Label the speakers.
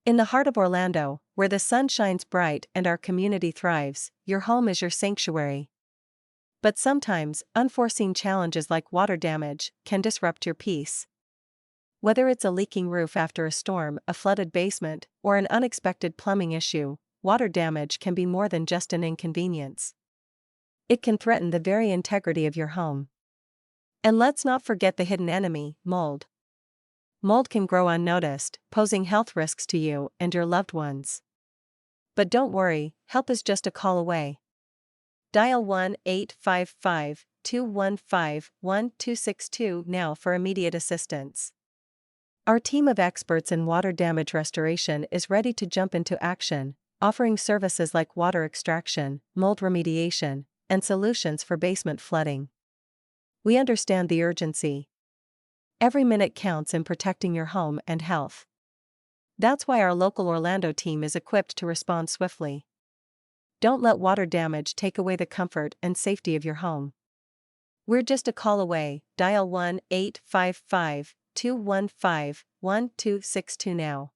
Speaker 1: In the heart of Orlando, where the sun shines bright and our community thrives, your home is your sanctuary. But sometimes, unforeseen challenges like water damage can disrupt your peace. Whether it's a leaking roof after a storm, a flooded basement, or an unexpected plumbing issue, water damage can be more than just an inconvenience. It can threaten the very integrity of your home. And let's not forget the hidden enemy, mold. Mold can grow unnoticed, posing health risks to you and your loved ones. But don't worry, help is just a call away. Dial 1-855-215-1262 now for immediate assistance. Our team of experts in water damage restoration is ready to jump into action, offering services like water extraction, mold remediation, and solutions for basement flooding. We understand the urgency. Every minute counts in protecting your home and health. That's why our local Orlando team is equipped to respond swiftly. Don't let water damage take away the comfort and safety of your home. We're just a call away. Dial 1-855-215-1262 now.